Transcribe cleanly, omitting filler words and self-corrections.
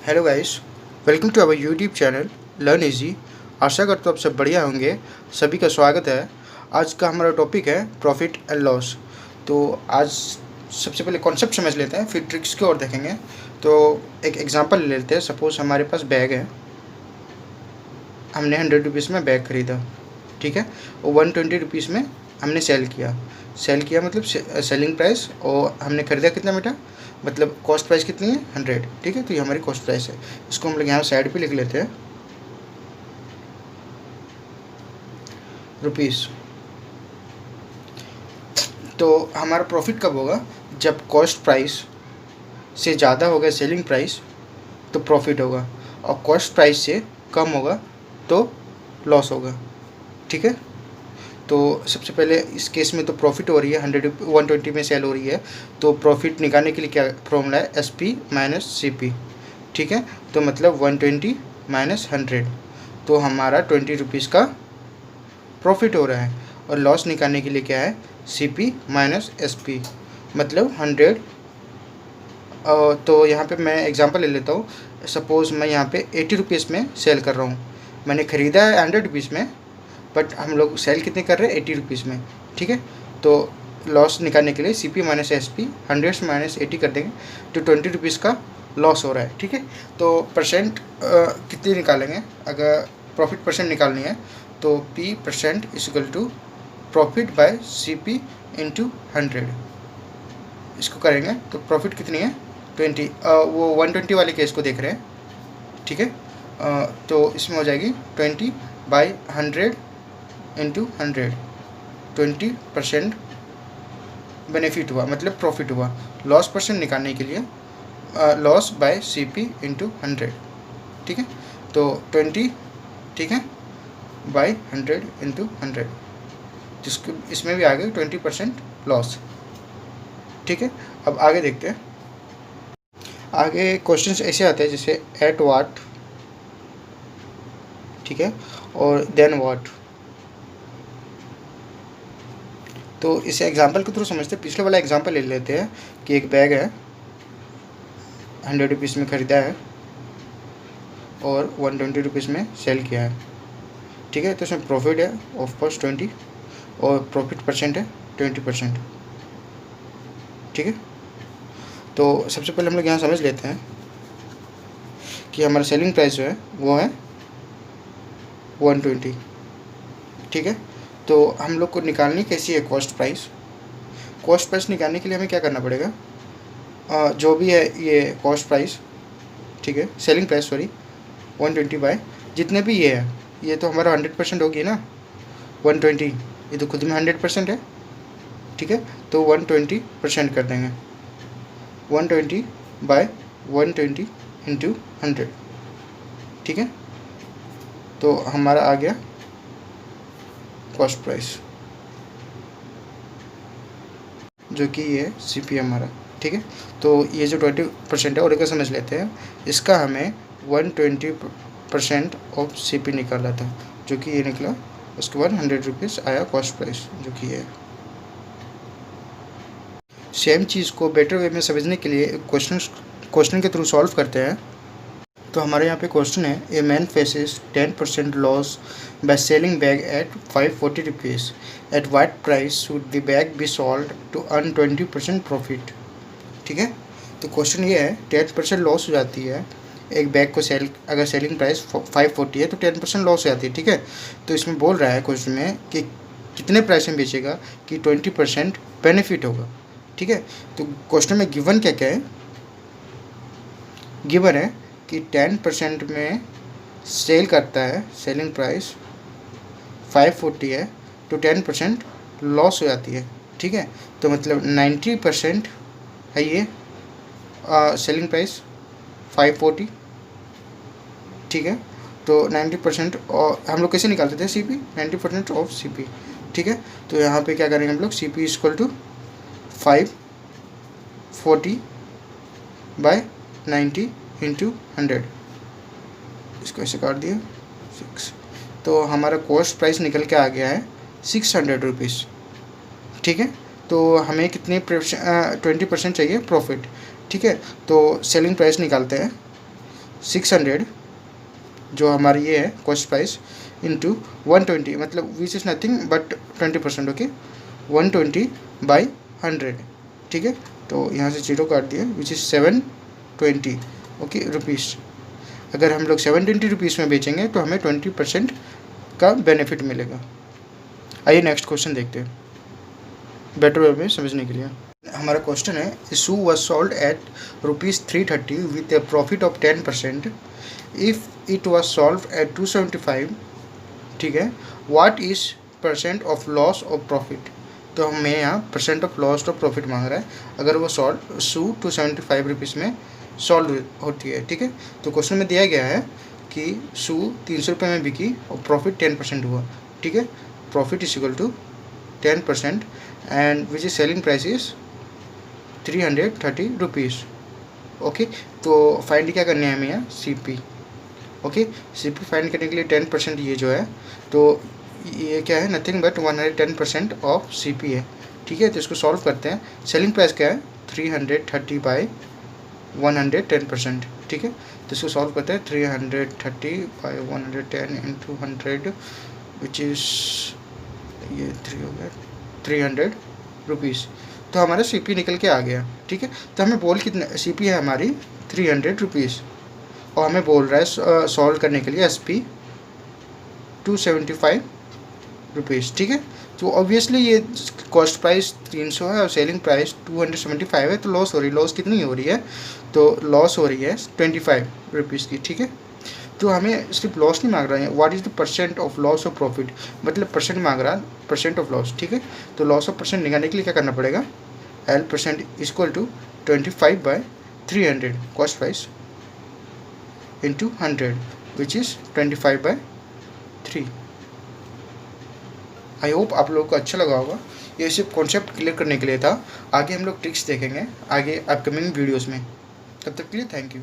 Hello guys, welcome to our YouTube channel Learn Easy. आशा करता हूँ आप सब बढ़िया होंगे। सभी का स्वागत है। आज का हमारा टॉपिक है प्रॉफिट एंड लॉस। तो आज सबसे पहले कॉन्सेप्ट समझ लेते हैं, फिर ट्रिक्स की ओर देखेंगे। तो एक एग्जांपल ले लेते हैं। सपोज हमारे पास बैग है, हमने 100 रुपीज़ में बैग ख़रीदा, ठीक है, और 120 में हमने सेल किया मतलब सेलिंग प्राइस, और हमने ख़रीदा कितना बेटा, मतलब कॉस्ट प्राइस कितनी है 100, ठीक है। तो ये हमारी कॉस्ट प्राइस है। इसको हम लोग यहाँ साइड पे लिख लेते हैं रुपीज़। तो हमारा प्रॉफिट कब होगा, जब कॉस्ट प्राइस से ज़्यादा होगा सेलिंग प्राइस तो प्रॉफिट होगा, और कॉस्ट प्राइस से कम होगा तो लॉस होगा, ठीक है। तो सबसे पहले इस केस में तो प्रॉफिट हो रही है, 120 में सेल हो रही है, तो प्रॉफिट निकालने के लिए क्या फॉर्मूला है, SP माइनस CP, ठीक है। तो मतलब 120 माइनस 100, तो हमारा 20 रुपीज़ का प्रॉफिट हो रहा है। और लॉस निकालने के लिए क्या है, CP माइनस SP, मतलब 100। तो यहाँ पे मैं एग्जांपल ले लेता हूँ। सपोज़ मैं यहाँ पे 80 रुपीज़ में सेल कर रहा हूँ। मैंने ख़रीदा है 100 रुपीज़ में, बट हम लोग सेल कितने कर रहे हैं, 80 रुपीज़ में, ठीक है। तो लॉस निकालने के लिए CP माइनस SP 100 से माइनस 80 कर देंगे, तो 20 रुपीज़ का लॉस हो रहा है, ठीक है। तो परसेंट कितनी निकालेंगे, अगर प्रॉफिट परसेंट निकालनी है तो P% equal to profit by CP into 100। इसको करेंगे तो प्रॉफिट कितनी है 20, वो 120 वाले केस को देख रहे हैं, ठीक है। तो इसमें हो जाएगी 20/100 इंटू 100, 20% बेनिफिट हुआ, मतलब प्रॉफिट हुआ। लॉस परसेंट निकालने के लिए लॉस बाय CP इंटू 100, ठीक है। तो 20, ठीक है, बाय 100 इंटू 100, जिसको इसमें भी आ गई 20% लॉस, ठीक है। अब आगे देखते हैं। आगे क्वेश्चंस ऐसे आते हैं जैसे एट वाट, ठीक है, और देन वाट। तो इसे एग्जांपल के थ्रू समझते हैं। पिछले वाला एग्जांपल ले लेते हैं कि एक बैग है, 100 रुपीज़ में ख़रीदा है और 120 रुपीज़ में सेल किया है, ठीक है। तो इसमें प्रॉफिट है ऑफ कोर्स 20, और प्रॉफिट परसेंट है 20%, ठीक है। तो सबसे पहले हम लोग यहाँ समझ लेते हैं कि हमारा सेलिंग प्राइस जो है वो है 120, ठीक है। तो हम लोग को निकालनी कैसी है कॉस्ट प्राइस। कॉस्ट प्राइस निकालने के लिए हमें क्या करना पड़ेगा, जो भी है ये कॉस्ट प्राइस, ठीक है, सेलिंग प्राइस सॉरी, 120 बाय जितने भी ये है, ये तो हमारा 100% होगी ना, 120, ये तो खुद में 100% है, ठीक है। तो 120% कर देंगे, 120 बाय 120 इंटू 100, ठीक है। तो हमारा आ गया कॉस्ट प्राइस, जो कि ये CP हमारा, ठीक है। तो ये जो 20% है और एक समझ लेते हैं, इसका हमें 120% ऑफ CP निकाला था, जो कि ये निकला। उसके बाद 100 रुपीज़ आया कॉस्ट प्राइस, जो कि ये है। सेम चीज़ को बेटर वे में समझने के लिए क्वेश्चन के थ्रू सॉल्व करते हैं। तो हमारे यहाँ पे क्वेश्चन है, a man faces 10% loss by selling bag at 540 rupees, at what price should the bag be sold to earn 20% profit, ठीक है। तो क्वेश्चन ये है, 10% लॉस हो जाती है एक बैग को सेल, अगर सेलिंग प्राइस 540 है तो 10% लॉस हो जाती है, ठीक है। तो इसमें बोल रहा है क्वेश्चन में कि कितने प्राइस में बेचेगा कि 20% बेनिफिट होगा, ठीक है। तो क्वेश्चन में गिवन क्या क्या है, गिवन है कि 10% में सेल करता है, सेलिंग प्राइस 540 है तो 10% लॉस हो जाती है, ठीक है। तो मतलब 90% है ये सेलिंग प्राइस 540, ठीक है। तो 90%, और हम लोग कैसे निकालते थे CP, 90% ऑफ CP, ठीक है। तो यहाँ पे क्या करेंगे हम लोग, CP इक्वल टू 540 बाय 90 इंटू 100, इसको ऐसे काट दिया 6। तो हमारा कॉस्ट प्राइस निकल के आ गया है 600 रुपीज़, ठीक है। तो हमें कितने 20% चाहिए प्रॉफिट, ठीक है। तो सेलिंग प्राइस निकालते हैं। 600 जो हमारी ये है कॉस्ट प्राइस इंटू 120, मतलब which is nothing but 20%। Okay, 120 by 100, ठीक है। तो यहाँ से 0 काट दिया, विच इज़ 720 ओके रुपीज़। अगर हम लोग 720 रुपीज़ में बेचेंगे तो हमें 20% का बेनिफिट मिलेगा। आइए नेक्स्ट क्वेश्चन देखते हैं बेटर वे में समझने के लिए। हमारा क्वेश्चन है shoe was sold at ₹330 with a profit of 10%। If it was solve at 275, ठीक है, what is percent of loss of profit. तो हमें यहाँ percent of loss of profit मांग रहा है अगर वो शू 275 रुपीज़ में सॉल्व होती है, ठीक है। तो क्वेश्चन में दिया गया है कि शू 300 रुपये में बिकी और प्रॉफिट 10% हुआ, ठीक है। Profit is equal to 10% and which is selling price is 330 rupees. Okay, तो फाइंड क्या करने है हमें यहाँ CP। ओके, CP फाइंड करने के लिए 10% ये जो है, तो ये क्या है, नथिंग बट 110% ऑफ CP है, ठीक है। तो इसको सॉल्व करते हैं। सेलिंग प्राइस क्या है, 330 बाई 110%, ठीक है। तो इसको सॉल्व करते हैं, 330 बाई 110 इंटू 100 विच इज़ ये 3 हो गया 300 रुपीज़। तो हमारा CP निकल के आ गया, ठीक है। तो हमें बोल कितना CP है हमारी 300 रुपीज़ और हमें बोल रहा है सॉल्व करने के लिए SP 275 रुपीज़, ठीक है। तो ऑब्वियसली ये कॉस्ट प्राइस 300 है और सेलिंग प्राइस 275 है, तो लॉस हो रही है। लॉस कितनी हो रही है, तो लॉस हो रही है 25 रुपीज़ की, ठीक है। तो हमें सिर्फ लॉस नहीं मांग रहा है, what is the percent of loss of profit, मतलब परसेंट मांग रहा है, परसेंट ऑफ लॉस, ठीक है। तो लॉस ऑफ परसेंट निकालने के लिए क्या करना पड़ेगा, L percent equal to 25 by 300 cost price into 100 which is 25 by 3। I hope आप लोगों को अच्छा लगा होगा। ये सिर्फ कॉन्सेप्ट क्लियर करने के लिए था। आगे हम लोग ट्रिक्स देखेंगे आगे अपकमिंग वीडियोज़ में। तब तक के लिए थैंक यू।